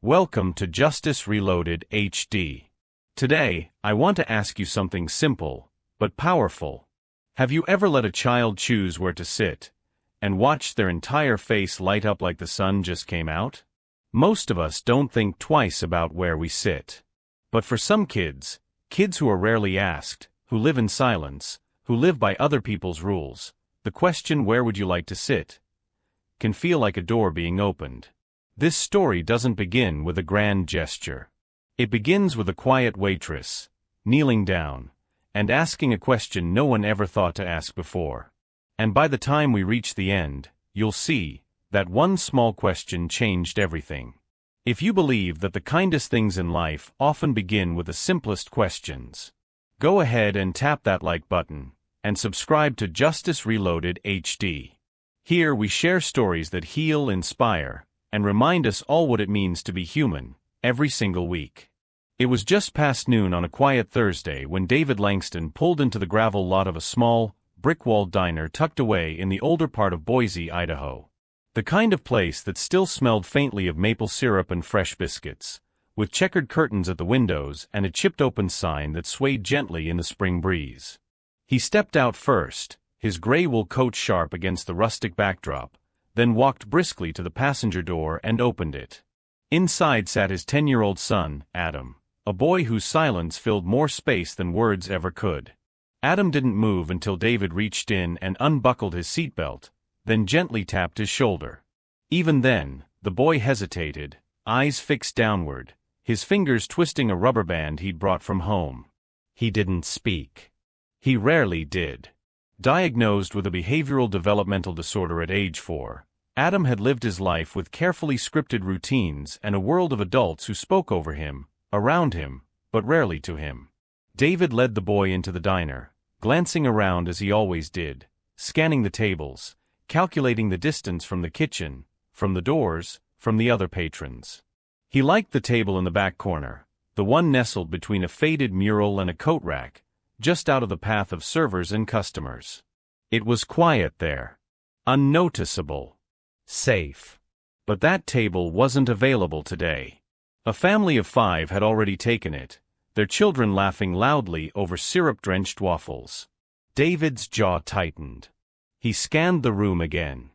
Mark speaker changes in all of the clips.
Speaker 1: Welcome to Justice Reloaded HD. Today, I want to ask you something simple, but powerful. Have you ever let a child choose where to sit, and watched their entire face light up like the sun just came out? Most of us don't think twice about where we sit. But for some kids who are rarely asked, who live in silence, who live by other people's rules, the question "where would you like to sit?" can feel like a door being opened. This story doesn't begin with a grand gesture. It begins with a quiet waitress, kneeling down, and asking a question no one ever thought to ask before. And by the time we reach the end, you'll see that one small question changed everything. If you believe that the kindest things in life often begin with the simplest questions, go ahead and tap that like button, and subscribe to Justice Reloaded HD. Here we share stories that heal, inspire, and remind us all what it means to be human, every single week. It was just past noon on a quiet Thursday when David Langston pulled into the gravel lot of a small, brick-walled diner tucked away in the older part of Boise, Idaho. The kind of place that still smelled faintly of maple syrup and fresh biscuits, with checkered curtains at the windows and a chipped-open sign that swayed gently in the spring breeze. He stepped out first, his gray wool coat sharp against the rustic backdrop, then walked briskly to the passenger door and opened it. Inside sat his 10-year-old son, Adam, a boy whose silence filled more space than words ever could. Adam didn't move until David reached in and unbuckled his seatbelt, then gently tapped his shoulder. Even then, the boy hesitated, eyes fixed downward, his fingers twisting a rubber band he'd brought from home. He didn't speak. He rarely did. Diagnosed with a behavioral developmental disorder at age 4, Adam had lived his life with carefully scripted routines and a world of adults who spoke over him, around him, but rarely to him. David led the boy into the diner, glancing around as he always did, scanning the tables, calculating the distance from the kitchen, from the doors, from the other patrons. He liked the table in the back corner, the one nestled between a faded mural and a coat rack, just out of the path of servers and customers. It was quiet there. Unnoticeable. Safe. But that table wasn't available today. A family of 5 had already taken it, their children laughing loudly over syrup-drenched waffles. David's jaw tightened. He scanned the room again.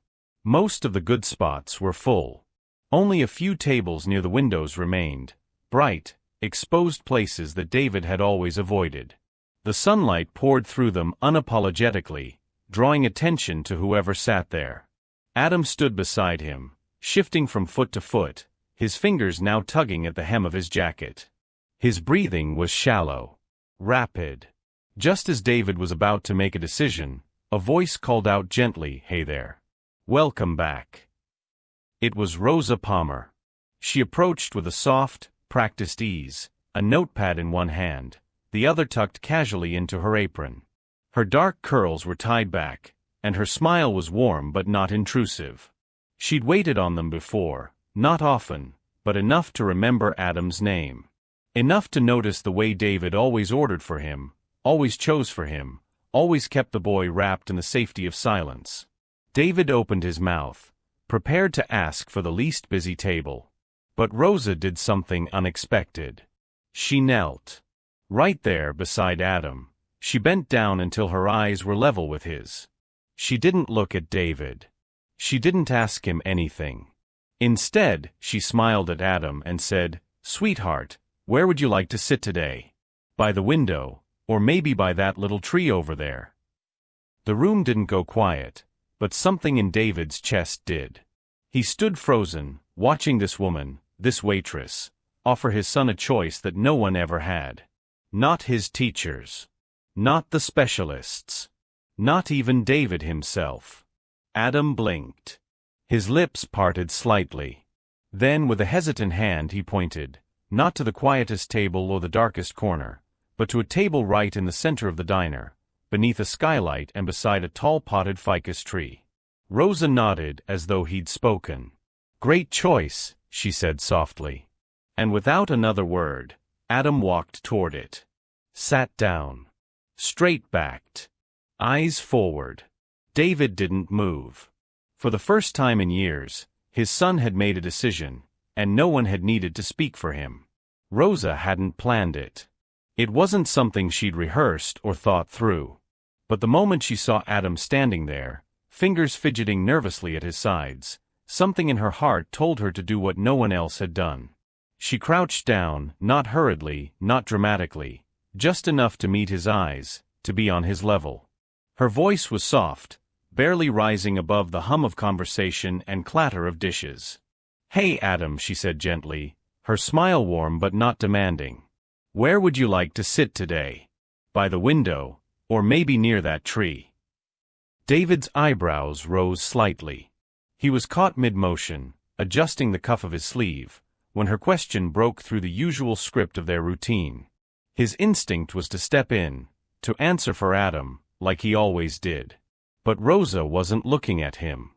Speaker 1: Most of the good spots were full. Only a few tables near the windows remained, bright, exposed places that David had always avoided. The sunlight poured through them unapologetically, drawing attention to whoever sat there. Adam stood beside him, shifting from foot to foot, his fingers now tugging at the hem of his jacket. His breathing was shallow, rapid. Just as David was about to make a decision, a voice called out gently, "Hey there. Welcome back." It was Rosa Palmer. She approached with a soft, practiced ease, a notepad in one hand, the other tucked casually into her apron. Her dark curls were tied back, and her smile was warm but not intrusive. She'd waited on them before, not often, but enough to remember Adam's name. Enough to notice the way David always ordered for him, always chose for him, always kept the boy wrapped in the safety of silence. David opened his mouth, prepared to ask for the least busy table. But Rosa did something unexpected. She knelt. Right there beside Adam, she bent down until her eyes were level with his. She didn't look at David. She didn't ask him anything. Instead, she smiled at Adam and said, "Sweetheart, where would you like to sit today? By the window, or maybe by that little tree over there?" The room didn't go quiet, but something in David's chest did. He stood frozen, watching this woman, this waitress, offer his son a choice that no one ever had. Not his teachers. Not the specialists. Not even David himself. Adam blinked. His lips parted slightly. Then with a hesitant hand he pointed, not to the quietest table or the darkest corner, but to a table right in the center of the diner, beneath a skylight and beside a tall potted ficus tree. Rosa nodded as though he'd spoken. "Great choice," she said softly. And without another word, Adam walked toward it. Sat down. Straight-backed. Eyes forward. David didn't move. For the first time in years, his son had made a decision, and no one had needed to speak for him. Rosa hadn't planned it. It wasn't something she'd rehearsed or thought through. But the moment she saw Adam standing there, fingers fidgeting nervously at his sides, something in her heart told her to do what no one else had done. She crouched down, not hurriedly, not dramatically, just enough to meet his eyes, to be on his level. Her voice was soft, barely rising above the hum of conversation and clatter of dishes. "Hey, Adam," she said gently, her smile warm but not demanding. "Where would you like to sit today? By the window, or maybe near that tree?" David's eyebrows rose slightly. He was caught mid-motion, adjusting the cuff of his sleeve, when her question broke through the usual script of their routine. His instinct was to step in, to answer for Adam, like he always did. But Rosa wasn't looking at him.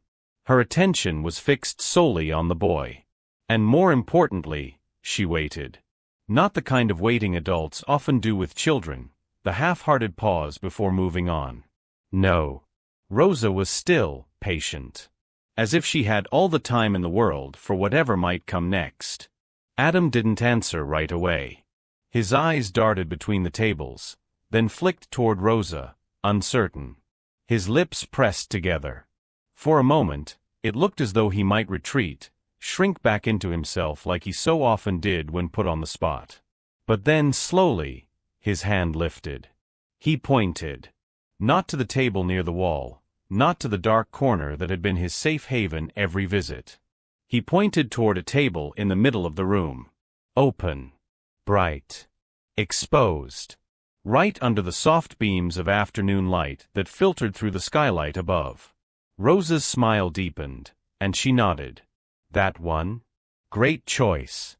Speaker 1: Her attention was fixed solely on the boy. And more importantly, she waited. Not the kind of waiting adults often do with children, the half-hearted pause before moving on. No. Rosa was still patient. As if she had all the time in the world for whatever might come next. Adam didn't answer right away. His eyes darted between the tables, then flicked toward Rosa, uncertain. His lips pressed together. For a moment, it looked as though he might retreat, shrink back into himself like he so often did when put on the spot. But then, slowly, his hand lifted. He pointed. Not to the table near the wall, not to the dark corner that had been his safe haven every visit. He pointed toward a table in the middle of the room. Open. Bright. Exposed. Right under the soft beams of afternoon light that filtered through the skylight above. Rosa's smile deepened, and she nodded. That one? Great choice.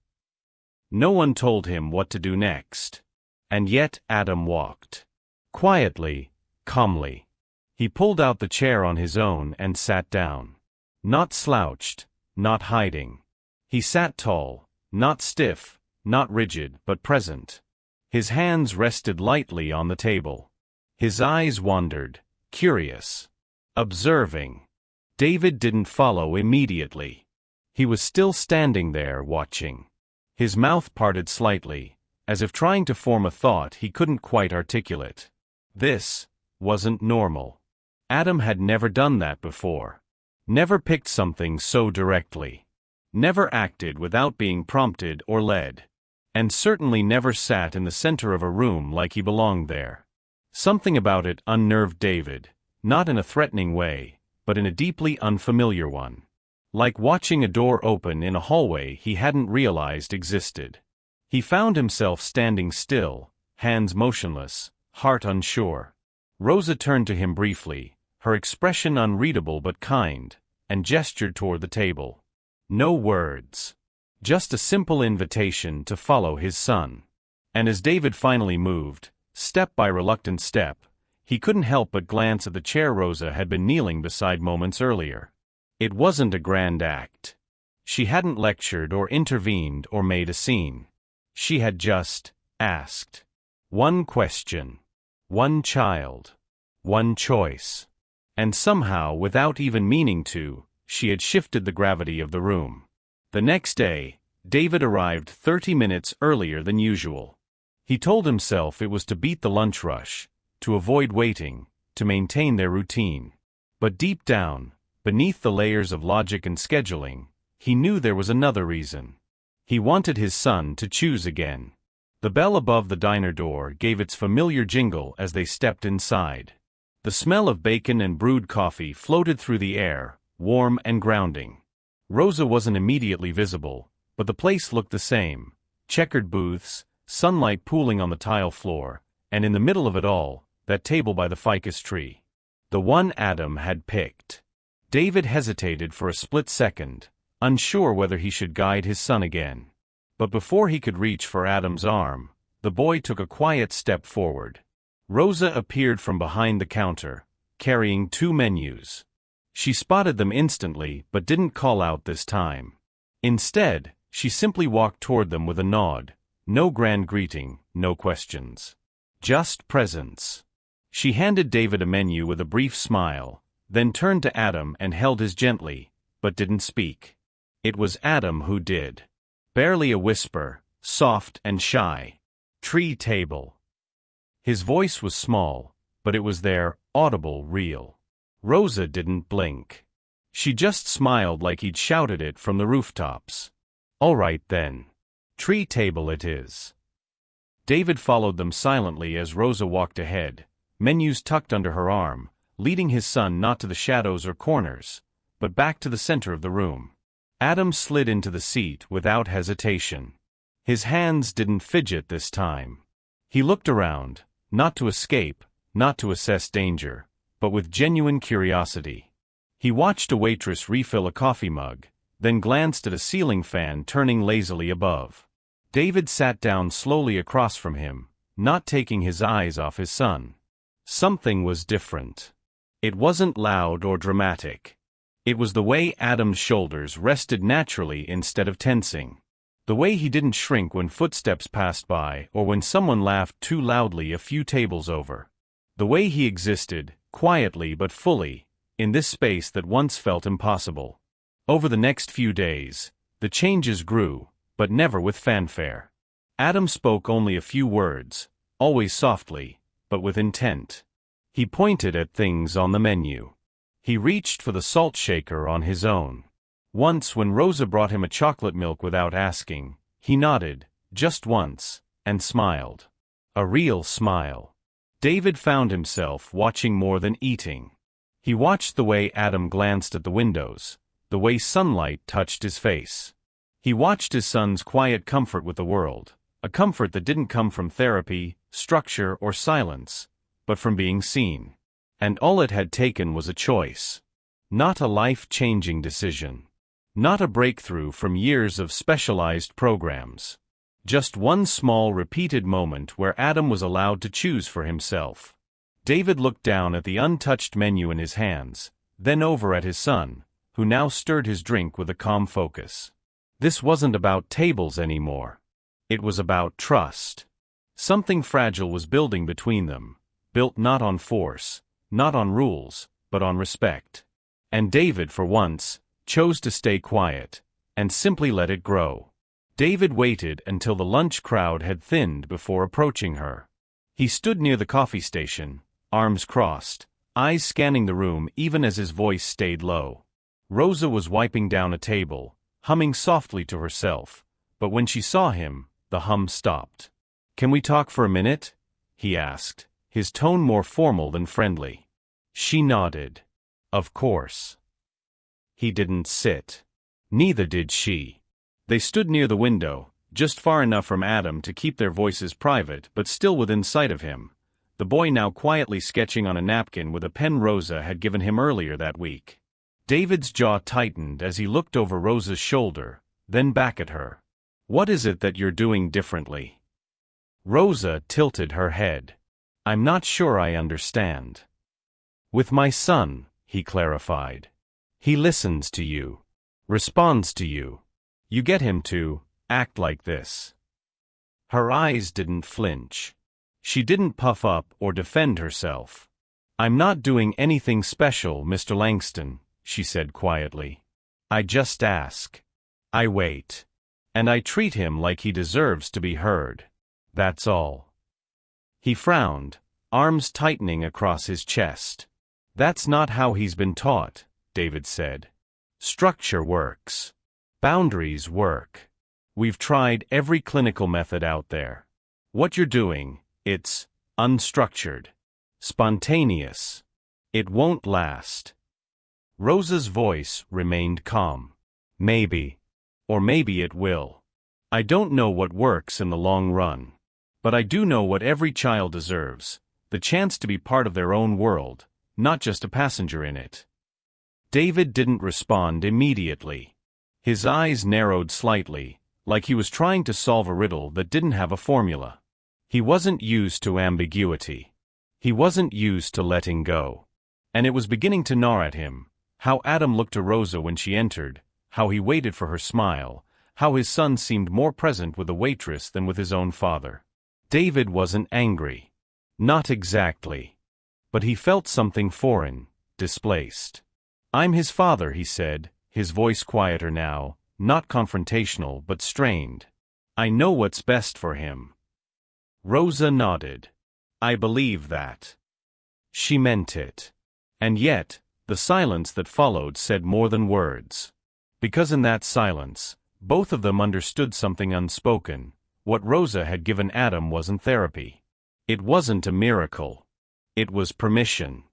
Speaker 1: No one told him what to do next. And yet Adam walked. Quietly, calmly. He pulled out the chair on his own and sat down. Not slouched, not hiding. He sat tall, not stiff, not rigid, but present. His hands rested lightly on the table. His eyes wandered, curious. Observing. David didn't follow immediately. He was still standing there watching. His mouth parted slightly, as if trying to form a thought he couldn't quite articulate. This wasn't normal. Adam had never done that before. Never picked something so directly. Never acted without being prompted or led. And certainly never sat in the center of a room like he belonged there. Something about it unnerved David, not in a threatening way, but in a deeply unfamiliar one. Like watching a door open in a hallway he hadn't realized existed. He found himself standing still, hands motionless, heart unsure. Rosa turned to him briefly, her expression unreadable but kind, and gestured toward the table. No words. Just a simple invitation to follow his son. And as David finally moved, step by reluctant step, he couldn't help but glance at the chair Rosa had been kneeling beside moments earlier. It wasn't a grand act. She hadn't lectured or intervened or made a scene. She had just asked. One question. One child. One choice. And somehow, without even meaning to, she had shifted the gravity of the room. The next day, David arrived 30 minutes earlier than usual. He told himself it was to beat the lunch rush, to avoid waiting, to maintain their routine. But deep down, beneath the layers of logic and scheduling, he knew there was another reason. He wanted his son to choose again. The bell above the diner door gave its familiar jingle as they stepped inside. The smell of bacon and brewed coffee floated through the air, warm and grounding. Rosa wasn't immediately visible, but the place looked the same. Checkered booths, sunlight pooling on the tile floor, and in the middle of it all, that table by the ficus tree. The one Adam had picked. David hesitated for a split second, unsure whether he should guide his son again. But before he could reach for Adam's arm, the boy took a quiet step forward. Rosa appeared from behind the counter, carrying 2 menus. She spotted them instantly but didn't call out this time. Instead, she simply walked toward them with a nod, no grand greeting, no questions. Just presence. She handed David a menu with a brief smile, then turned to Adam and held his gently, but didn't speak. It was Adam who did. Barely a whisper, soft and shy. Tree table. His voice was small, but it was there, audible, real. Rosa didn't blink. She just smiled like he'd shouted it from the rooftops. All right then. Tree table it is. David followed them silently as Rosa walked ahead, menus tucked under her arm, leading his son not to the shadows or corners, but back to the center of the room. Adam slid into the seat without hesitation. His hands didn't fidget this time. He looked around, not to escape, not to assess danger, but with genuine curiosity. He watched a waitress refill a coffee mug, then glanced at a ceiling fan turning lazily above. David sat down slowly across from him, not taking his eyes off his son. Something was different. It wasn't loud or dramatic. It was the way Adam's shoulders rested naturally instead of tensing. The way he didn't shrink when footsteps passed by or when someone laughed too loudly a few tables over. The way he existed, quietly but fully, in this space that once felt impossible. Over the next few days, the changes grew, but never with fanfare. Adam spoke only a few words, always softly, but with intent. He pointed at things on the menu. He reached for the salt shaker on his own. Once when Rosa brought him a chocolate milk without asking, he nodded, just once, and smiled. A real smile. David found himself watching more than eating. He watched the way Adam glanced at the windows, the way sunlight touched his face. He watched his son's quiet comfort with the world, a comfort that didn't come from therapy, structure, or silence, but from being seen. And all it had taken was a choice. Not a life-changing decision. Not a breakthrough from years of specialized programs. Just one small repeated moment where Adam was allowed to choose for himself. David looked down at the untouched menu in his hands, then over at his son, who now stirred his drink with a calm focus. This wasn't about tables anymore. It was about trust. Something fragile was building between them, built not on force, not on rules, but on respect. And David, for once, chose to stay quiet, and simply let it grow. David waited until the lunch crowd had thinned before approaching her. He stood near the coffee station, arms crossed, eyes scanning the room even as his voice stayed low. Rosa was wiping down a table, humming softly to herself, but when she saw him, the hum stopped. "Can we talk for a minute?" he asked, his tone more formal than friendly. She nodded. Of course. He didn't sit. Neither did she. They stood near the window, just far enough from Adam to keep their voices private but still within sight of him, the boy now quietly sketching on a napkin with a pen Rosa had given him earlier that week. David's jaw tightened as he looked over Rosa's shoulder, then back at her. "What is it that you're doing differently?" Rosa tilted her head. "I'm not sure I understand." "With my son," he clarified. "He listens to you. Responds to you. You get him to act like this." Her eyes didn't flinch. She didn't puff up or defend herself. "I'm not doing anything special, Mr. Langston," she said quietly. "I just ask. I wait. And I treat him like he deserves to be heard. That's all." He frowned, arms tightening across his chest. "That's not how he's been taught," David said. "Structure works. Boundaries work. We've tried every clinical method out there. What you're doing, it's unstructured. Spontaneous. It won't last." Rosa's voice remained calm. "Maybe. Or maybe it will. I don't know what works in the long run. But I do know what every child deserves, the chance to be part of their own world, not just a passenger in it." David didn't respond immediately. His eyes narrowed slightly, like he was trying to solve a riddle that didn't have a formula. He wasn't used to ambiguity. He wasn't used to letting go. And it was beginning to gnaw at him, how Adam looked to Rosa when she entered, how he waited for her smile, how his son seemed more present with the waitress than with his own father. David wasn't angry. Not exactly. But he felt something foreign, displaced. "I'm his father," he said, his voice quieter now, not confrontational but strained. "I know what's best for him." Rosa nodded. "I believe that." She meant it. And yet, the silence that followed said more than words. Because in that silence, both of them understood something unspoken. What Rosa had given Adam wasn't therapy. It wasn't a miracle. It was permission.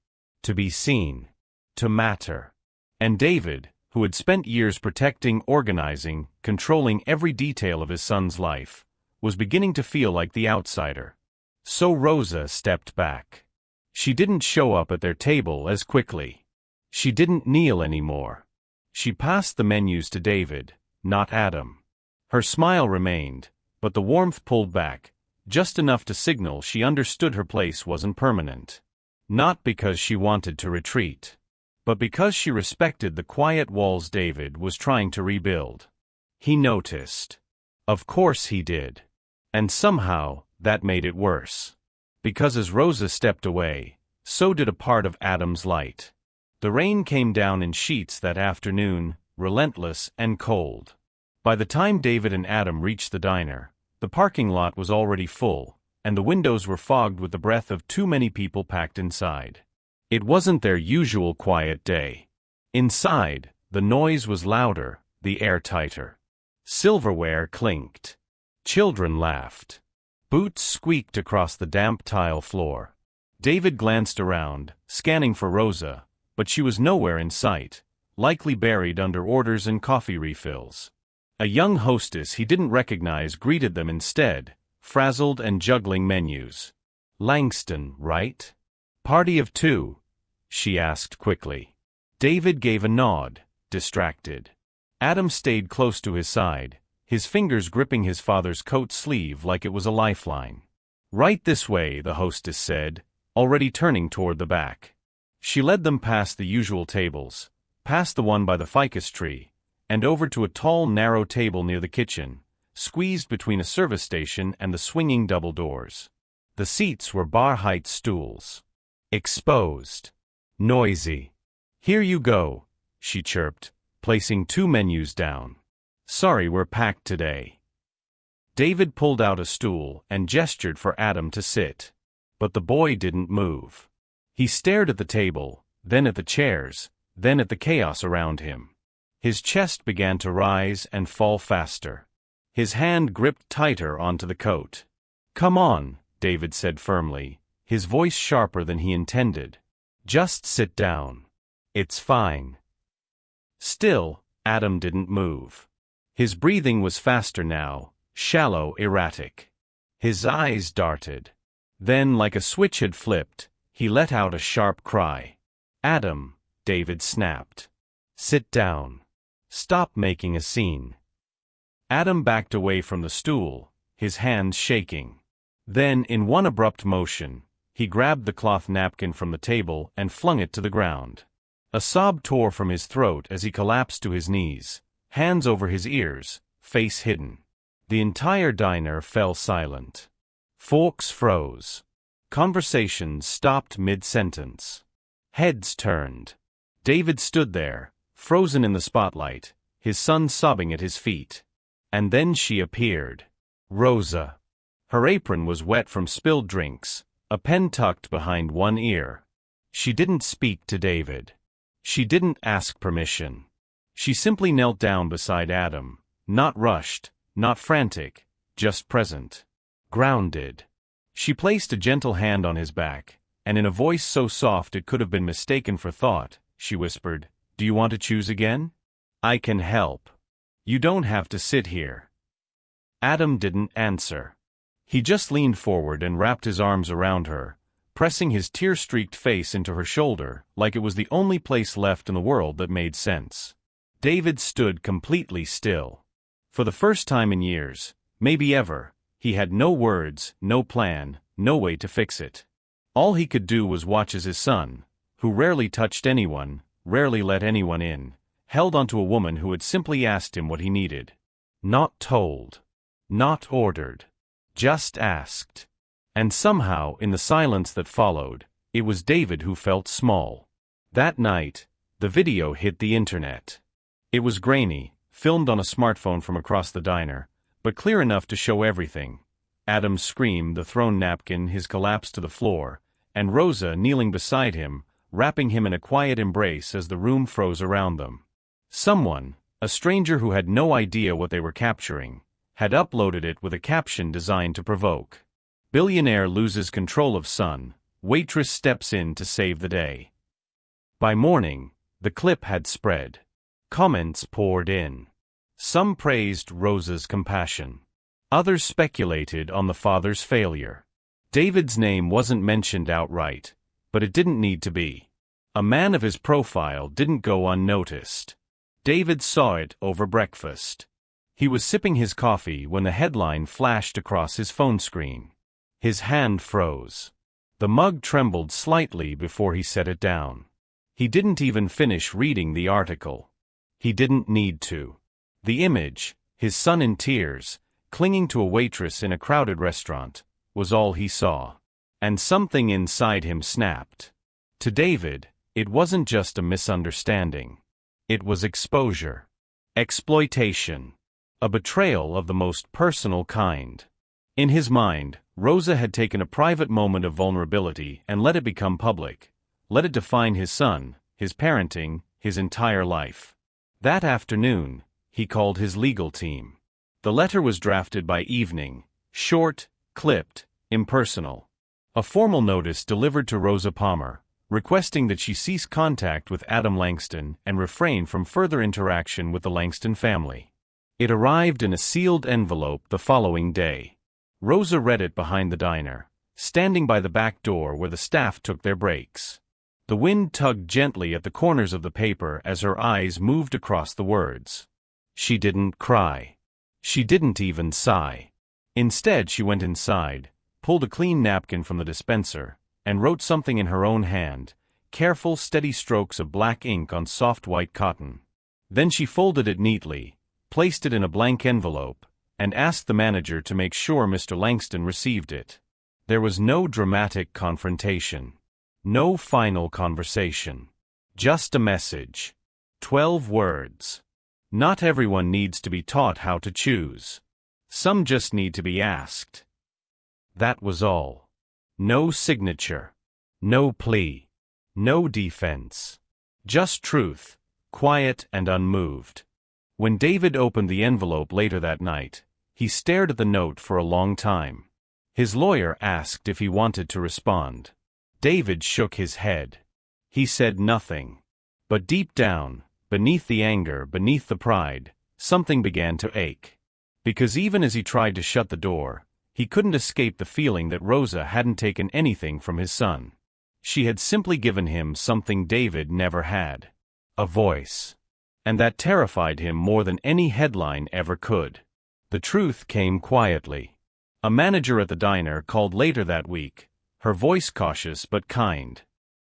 Speaker 1: To be seen. To matter. And David, who had spent years protecting, organizing, controlling every detail of his son's life, was beginning to feel like the outsider. So Rosa stepped back. She didn't show up at their table as quickly. She didn't kneel anymore. She passed the menus to David, not Adam. Her smile remained, but the warmth pulled back, just enough to signal she understood her place wasn't permanent. Not because she wanted to retreat, but because she respected the quiet walls David was trying to rebuild. He noticed. Of course he did. And somehow, that made it worse. Because as Rosa stepped away, so did a part of Adam's light. The rain came down in sheets that afternoon, relentless and cold. By the time David and Adam reached the diner, the parking lot was already full, and the windows were fogged with the breath of too many people packed inside. It wasn't their usual quiet day. Inside, the noise was louder, the air tighter. Silverware clinked. Children laughed. Boots squeaked across the damp tile floor. David glanced around, scanning for Rosa, but she was nowhere in sight, likely buried under orders and coffee refills. A young hostess he didn't recognize greeted them instead, frazzled and juggling menus. "Langston, right? Party of two?" she asked quickly. David gave a nod, distracted. Adam stayed close to his side, his fingers gripping his father's coat sleeve like it was a lifeline. "Right this way," the hostess said, already turning toward the back. She led them past the usual tables, past the one by the ficus tree, and over to a tall, narrow table near the kitchen, squeezed between a service station and the swinging double doors. The seats were bar-height stools. Exposed. Noisy. "Here you go," she chirped, placing 2 menus down. "Sorry we're packed today." David pulled out a stool and gestured for Adam to sit. But the boy didn't move. He stared at the table, then at the chairs, then at the chaos around him. His chest began to rise and fall faster. His hand gripped tighter onto the coat. "Come on," David said firmly, his voice sharper than he intended. "Just sit down. It's fine." Still, Adam didn't move. His breathing was faster now, shallow, erratic. His eyes darted. Then, like a switch had flipped, he let out a sharp cry. "Adam," David snapped. "Sit down. Stop making a scene." Adam backed away from the stool, his hands shaking. Then, in one abrupt motion, he grabbed the cloth napkin from the table and flung it to the ground. A sob tore from his throat as he collapsed to his knees, hands over his ears, face hidden. The entire diner fell silent. Forks froze. Conversations stopped mid-sentence. Heads turned. David stood there, frozen in the spotlight, his son sobbing at his feet. And then she appeared. Rosa. Her apron was wet from spilled drinks, a pen tucked behind one ear. She didn't speak to David. She didn't ask permission. She simply knelt down beside Adam, not rushed, not frantic, just present. Grounded. She placed a gentle hand on his back, and in a voice so soft it could have been mistaken for thought, she whispered, "Do you want to choose again? I can help. You don't have to sit here." Adam didn't answer. He just leaned forward and wrapped his arms around her, pressing his tear-streaked face into her shoulder like it was the only place left in the world that made sense. David stood completely still. For the first time in years, maybe ever, he had no words, no plan, no way to fix it. All he could do was watch as his son, who rarely touched anyone, rarely let anyone in, held onto a woman who had simply asked him what he needed. Not told. Not ordered. Just asked. And somehow, in the silence that followed, it was David who felt small. That night, the video hit the internet. It was grainy, filmed on a smartphone from across the diner, but clear enough to show everything. Adam's scream, the thrown napkin, his collapse to the floor, and Rosa kneeling beside him, wrapping him in a quiet embrace as the room froze around them. Someone, a stranger who had no idea what they were capturing, had uploaded it with a caption designed to provoke. Billionaire loses control of son, waitress steps in to save the day. By morning, the clip had spread. Comments poured in. Some praised Rosa's compassion. Others speculated on the father's failure. David's name wasn't mentioned outright, but it didn't need to be. A man of his profile didn't go unnoticed. David saw it over breakfast. He was sipping his coffee when the headline flashed across his phone screen. His hand froze. The mug trembled slightly before he set it down. He didn't even finish reading the article. He didn't need to. The image, his son in tears, clinging to a waitress in a crowded restaurant, was all he saw. And something inside him snapped. To David, it wasn't just a misunderstanding. It was exposure. Exploitation. A betrayal of the most personal kind. In his mind, Rosa had taken a private moment of vulnerability and let it become public. Let it define his son, his parenting, his entire life. That afternoon, he called his legal team. The letter was drafted by evening, short, clipped, impersonal. A formal notice delivered to Rosa Palmer, requesting that she cease contact with Adam Langston and refrain from further interaction with the Langston family. It arrived in a sealed envelope the following day. Rosa read it behind the diner, standing by the back door where the staff took their breaks. The wind tugged gently at the corners of the paper as her eyes moved across the words. She didn't cry. She didn't even sigh. Instead, she went inside, pulled a clean napkin from the dispenser, and wrote something in her own hand, careful, steady strokes of black ink on soft white cotton. Then she folded it neatly, placed it in a blank envelope, and asked the manager to make sure Mr. Langston received it. There was no dramatic confrontation. No final conversation. Just a message. 12 words. Not everyone needs to be taught how to choose. Some just need to be asked. That was all. No signature. No plea. No defense. Just truth, quiet and unmoved. When David opened the envelope later that night, he stared at the note for a long time. His lawyer asked if he wanted to respond. David shook his head. He said nothing. But deep down, beneath the anger, beneath the pride, something began to ache. Because even as he tried to shut the door, he couldn't escape the feeling that Rosa hadn't taken anything from his son. She had simply given him something David never had. A voice. And that terrified him more than any headline ever could. The truth came quietly. A manager at the diner called later that week, her voice cautious but kind.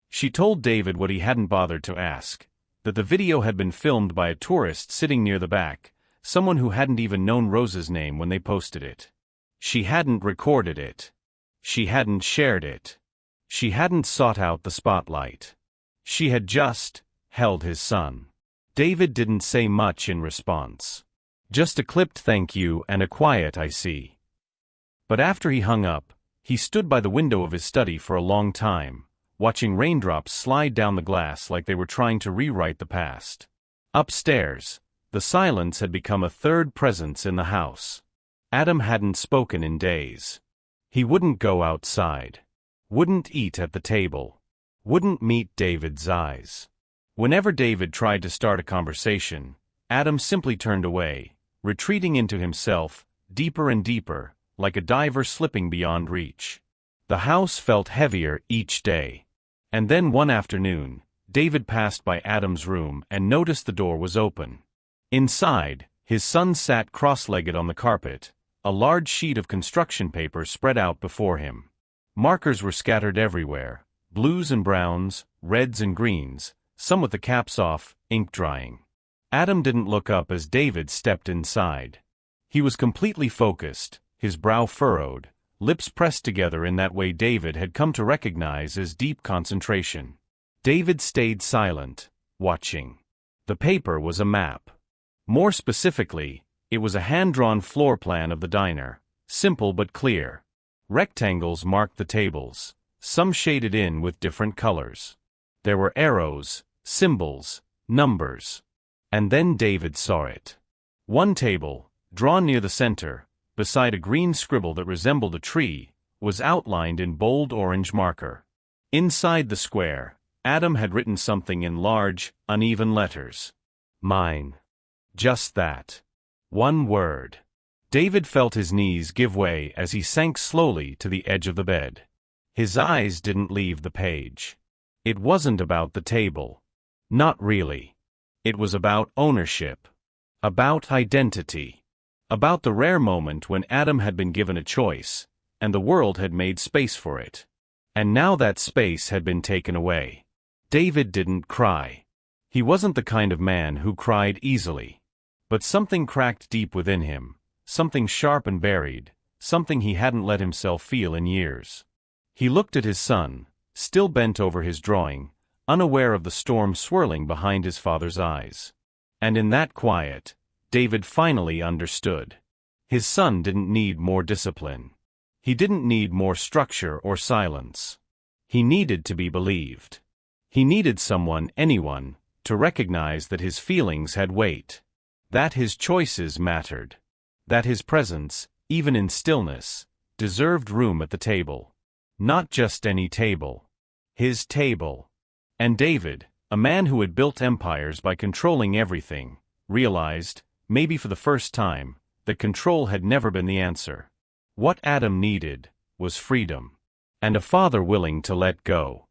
Speaker 1: She told David what he hadn't bothered to ask, that the video had been filmed by a tourist sitting near the back, someone who hadn't even known Rosa's name when they posted it. She hadn't recorded it. She hadn't shared it. She hadn't sought out the spotlight. She had just held his son. David didn't say much in response. Just a clipped thank you and a quiet I see. But after he hung up, he stood by the window of his study for a long time, watching raindrops slide down the glass like they were trying to rewrite the past. Upstairs, the silence had become a third presence in the house. Adam hadn't spoken in days. He wouldn't go outside. Wouldn't eat at the table. Wouldn't meet David's eyes. Whenever David tried to start a conversation, Adam simply turned away, retreating into himself, deeper and deeper, like a diver slipping beyond reach. The house felt heavier each day. And then one afternoon, David passed by Adam's room and noticed the door was open. Inside, his son sat cross-legged on the carpet, a large sheet of construction paper spread out before him. Markers were scattered everywhere, blues and browns, reds and greens, some with the caps off, ink drying. Adam didn't look up as David stepped inside. He was completely focused, his brow furrowed, lips pressed together in that way David had come to recognize as deep concentration. David stayed silent, watching. The paper was a map. More specifically, it was a hand-drawn floor plan of the diner, simple but clear. Rectangles marked the tables, some shaded in with different colors. There were arrows, symbols, numbers. And then David saw it. One table, drawn near the center, beside a green scribble that resembled a tree, was outlined in bold orange marker. Inside the square, Adam had written something in large, uneven letters. Mine. Just that. One word. David felt his knees give way as he sank slowly to the edge of the bed. His eyes didn't leave the page. It wasn't about the table. Not really. It was about ownership. About identity. About the rare moment when Adam had been given a choice, and the world had made space for it. And now that space had been taken away. David didn't cry. He wasn't the kind of man who cried easily. But something cracked deep within him, something sharp and buried, something he hadn't let himself feel in years. He looked at his son, still bent over his drawing, unaware of the storm swirling behind his father's eyes. And in that quiet, David finally understood. His son didn't need more discipline. He didn't need more structure or silence. He needed to be believed. He needed someone, anyone, to recognize that his feelings had weight. That his choices mattered. That his presence, even in stillness, deserved room at the table. Not just any table. His table. And David, a man who had built empires by controlling everything, realized, maybe for the first time, that control had never been the answer. What Adam needed was freedom. And a father willing to let go.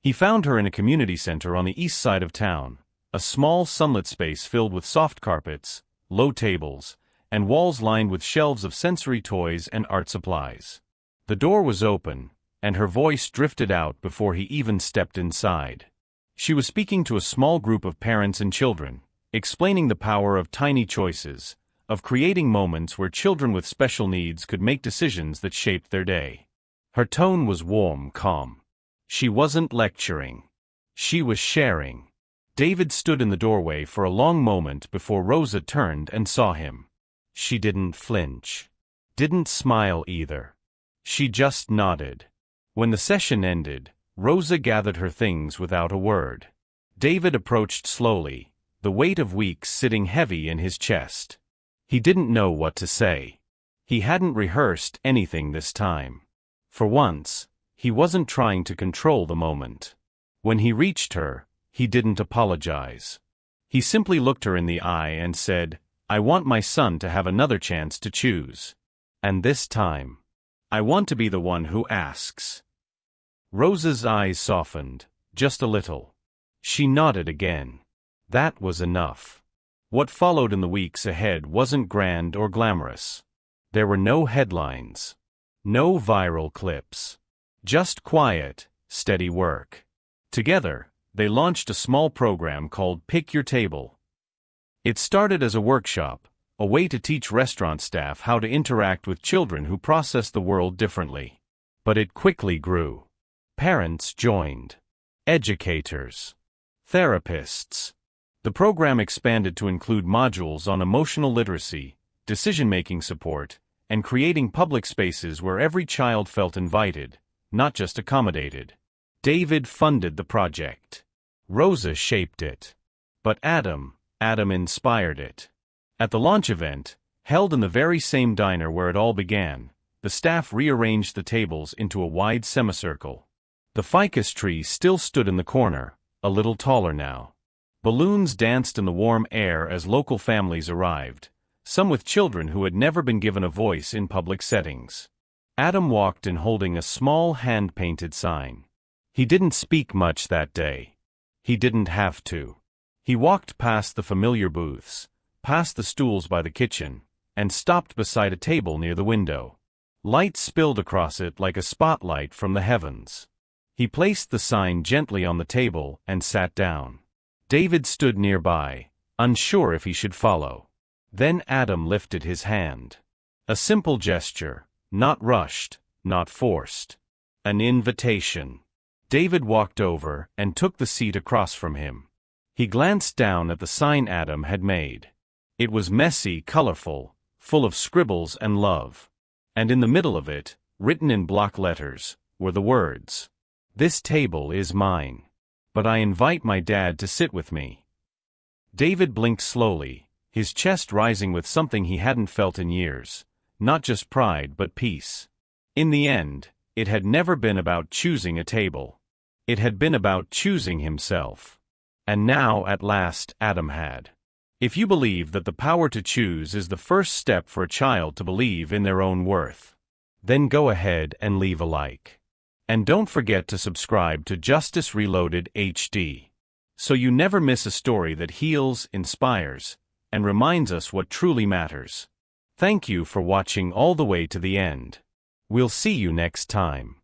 Speaker 1: He found her in a community center on the east side of town, a small sunlit space filled with soft carpets, low tables, and walls lined with shelves of sensory toys and art supplies. The door was open, and her voice drifted out before he even stepped inside. She was speaking to a small group of parents and children, explaining the power of tiny choices, of creating moments where children with special needs could make decisions that shaped their day. Her tone was warm, calm. She wasn't lecturing. She was sharing. David stood in the doorway for a long moment before Rosa turned and saw him. She didn't flinch. Didn't smile either. She just nodded. When the session ended, Rosa gathered her things without a word. David approached slowly, the weight of weeks sitting heavy in his chest. He didn't know what to say. He hadn't rehearsed anything this time. For once, he wasn't trying to control the moment. When he reached her, he didn't apologize. He simply looked her in the eye and said, "I want my son to have another chance to choose. And this time, I want to be the one who asks." Rosa's eyes softened, just a little. She nodded again. That was enough. What followed in the weeks ahead wasn't grand or glamorous. There were no headlines. No viral clips. Just quiet, steady work. Together, they launched a small program called Pick Your Table. It started as a workshop, a way to teach restaurant staff how to interact with children who process the world differently. But it quickly grew. Parents joined. Educators. Therapists. The program expanded to include modules on emotional literacy, decision-making support, and creating public spaces where every child felt invited, not just accommodated. David funded the project. Rosa shaped it. But Adam inspired it. At the launch event, held in the very same diner where it all began, the staff rearranged the tables into a wide semicircle. The ficus tree still stood in the corner, a little taller now. Balloons danced in the warm air as local families arrived, some with children who had never been given a voice in public settings. Adam walked in holding a small hand-painted sign. He didn't speak much that day. He didn't have to. He walked past the familiar booths, past the stools by the kitchen, and stopped beside a table near the window. Light spilled across it like a spotlight from the heavens. He placed the sign gently on the table and sat down. David stood nearby, unsure if he should follow. Then Adam lifted his hand. A simple gesture, not rushed, not forced. An invitation. David walked over and took the seat across from him. He glanced down at the sign Adam had made. It was messy, colorful, full of scribbles and love. And in the middle of it, written in block letters, were the words, "This table is mine. But I invite my dad to sit with me." David blinked slowly, his chest rising with something he hadn't felt in years, not just pride but peace. In the end, it had never been about choosing a table. It had been about choosing himself. And now, at last, Adam had. If you believe that the power to choose is the first step for a child to believe in their own worth, then go ahead and leave a like. And don't forget to subscribe to Justice Reloaded HD, so you never miss a story that heals, inspires, and reminds us what truly matters. Thank you for watching all the way to the end. We'll see you next time.